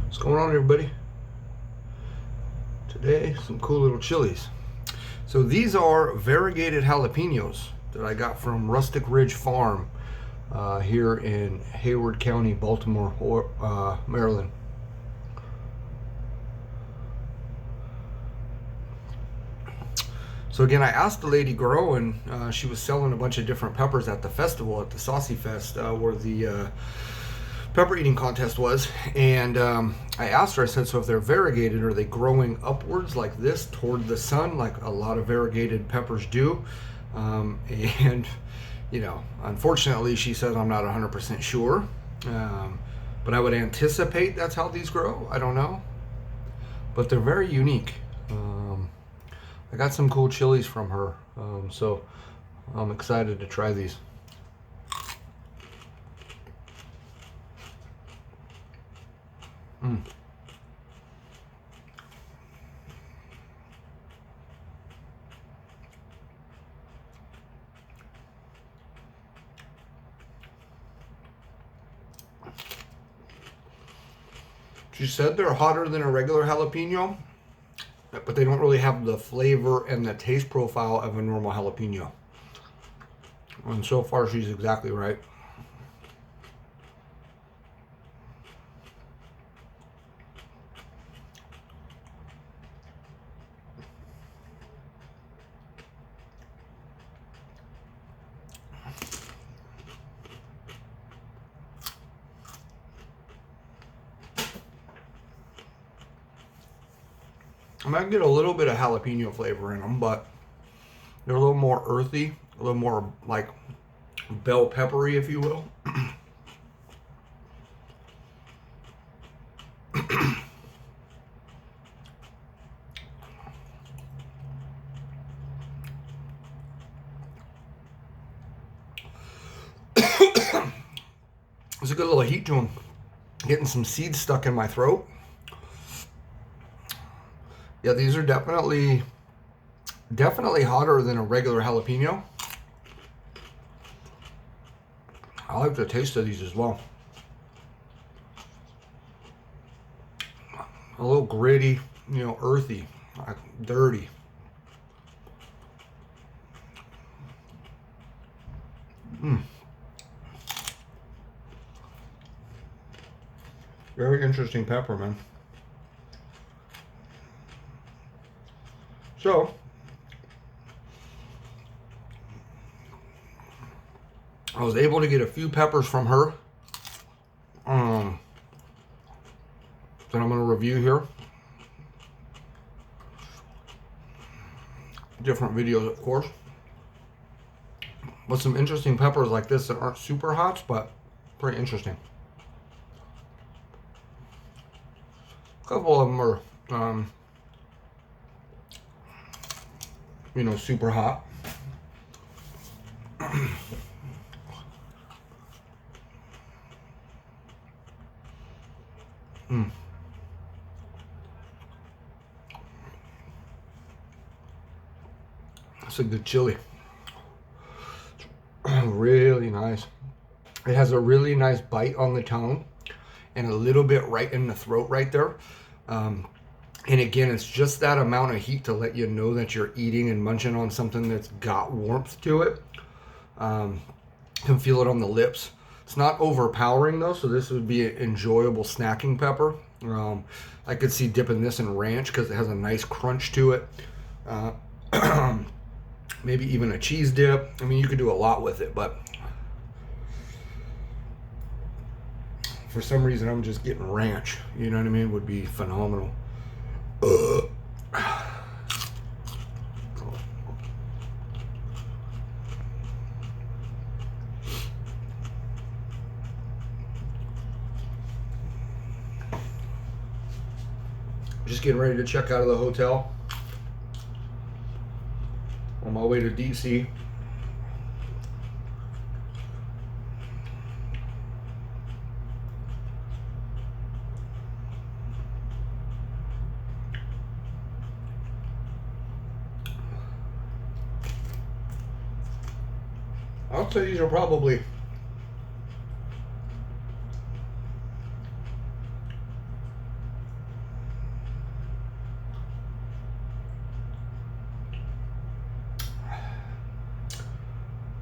What's going on, everybody? Today, some cool little chilies. So these are variegated jalapenos that I got from Rustic Ridge Farm here in Hayward County, Baltimore, Maryland. So again, I asked the lady growing, she was selling a bunch of different peppers at the festival, at the Saucy Fest, where the pepper eating contest was. And I asked her, I said, so if they're variegated, are they growing upwards like this toward the sun, like a lot of variegated peppers do? And, you know, unfortunately, she says, I'm not 100% sure. But I would anticipate that's how these grow. I don't know. But they're very unique. I got some cool chilies from her, so I'm excited to try these. She said they're hotter than a regular jalapeno, but they don't really have the flavor and the taste profile of a normal jalapeno. And so far, she's exactly right. I might get a little bit of jalapeno flavor in them, but they're a little more earthy, a little more like bell peppery, if you will. There's a good little heat to them. Getting some seeds stuck in my throat. Yeah, these are definitely hotter than a regular jalapeno. I like the taste of these as well. A little gritty, you know, earthy, dirty. Very interesting pepper, man. So, I was able to get a few peppers from her that I'm going to review here. Different videos, of course. With some interesting peppers like this that aren't super hot, but pretty interesting. A couple of them are, you know, super hot. It's a good chili. Really nice. It has a really nice bite on the tongue and a little bit right in the throat right there. And again, it's just that amount of heat to let you know that you're eating and munching on something that's got warmth to it. You can feel it on the lips. It's not overpowering though, so this would be an enjoyable snacking pepper. I could see dipping this in ranch because it has a nice crunch to it. Maybe even a cheese dip. I mean, you could do a lot with it, but for some reason, I'm just getting ranch. You know what I mean? Would be phenomenal. Just getting ready to check out of the hotel. On my way to DC. I'll say these are probably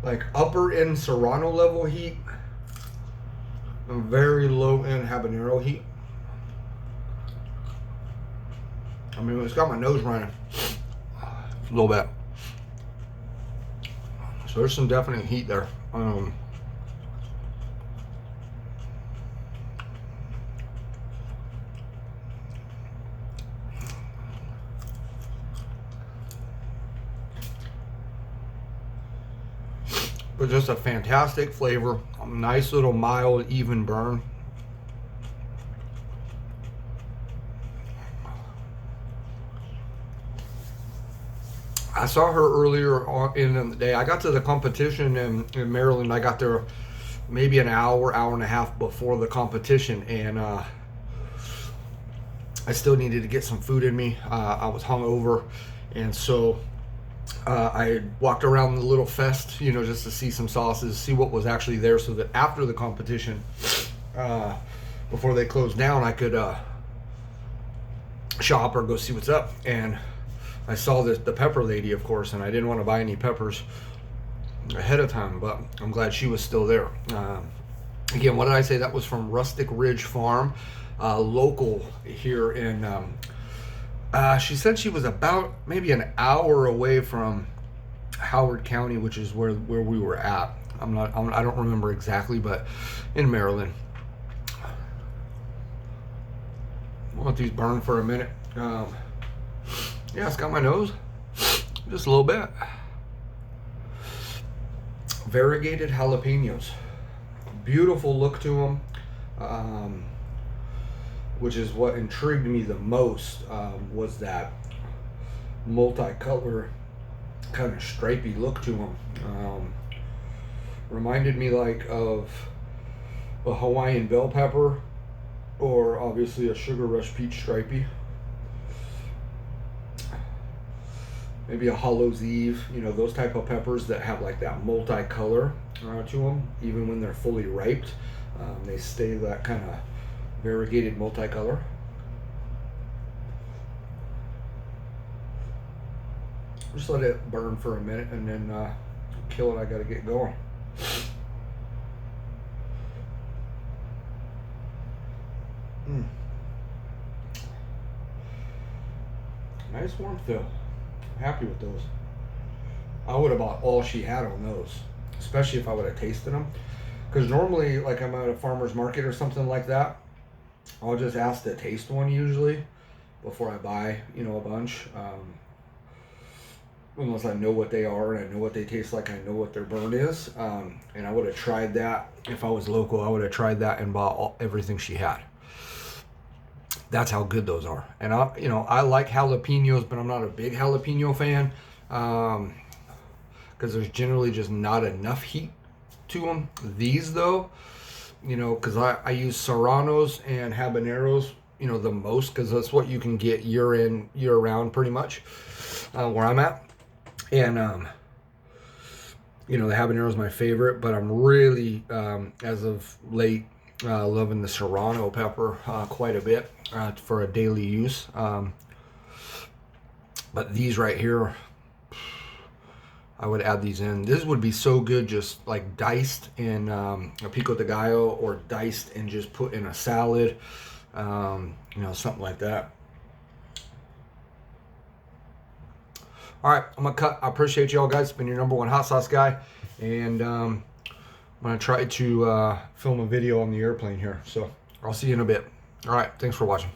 like upper end Serrano level heat and very low end habanero heat. I mean, it's got my nose running a little bit. So there's some definite heat there. But just a fantastic flavor, a nice little mild, even burn. I saw her earlier on in the day. I got to the competition in Maryland. I got there maybe an hour and a half before the competition, and I still needed to get some food in me. I was hungover, and so I walked around the little fest, you know, just to see some sauces, see what was actually there, so that after the competition, before they closed down, I could shop or go see what's up. And I saw the pepper lady, of course, and I didn't want to buy any peppers ahead of time, but I'm glad she was still there. Again, what did I say? That was from Rustic Ridge Farm, local here in, she said she was about maybe an hour away from Howard County, which is where we were at. I don't remember exactly, but in Maryland. I'll let these burn for a minute. Yeah, it's got my nose just a little bit. Variegated jalapenos, beautiful look to them, which is what intrigued me the most, was that multicolor kind of stripy look to them. Reminded me like of a Hawaiian bell pepper, or obviously a Sugar Rush peach stripey. Maybe a Hollow's Eve, you know, those type of peppers that have like that multicolor to them, even when they're fully riped. They stay that kind of variegated multicolor. Just let it burn for a minute and then kill it. I gotta get going. Nice warmth though. Happy with those. I would have bought all she had on those, especially if I would have tasted them. Because normally, like I'm at a farmer's market or something like that, I'll just ask to taste one usually before I buy, you know, a bunch. Unless I know what they are and I know what they taste like, I know what their burn is. And I would have tried that if I was local. I would have tried that and bought everything she had. That's how good those are. And I like jalapenos, but I'm not a big jalapeno fan, because there's generally just not enough heat to them. These though, you know, because I use serranos and habaneros, you know, the most, because that's what you can get year in, year round pretty much, where I'm at. And you know, the habanero is my favorite, but I'm really, as of late, loving the serrano pepper quite a bit for a daily use. But these right here, I would add these in. This would be so good just like diced in a pico de gallo, or diced and just put in a salad, you know, something like that. All right, I'm gonna cut. I appreciate y'all guys. It's been your #1 hot sauce guy, and I'm gonna try to film a video on the airplane here. So I'll see you in a bit. All right, thanks for watching.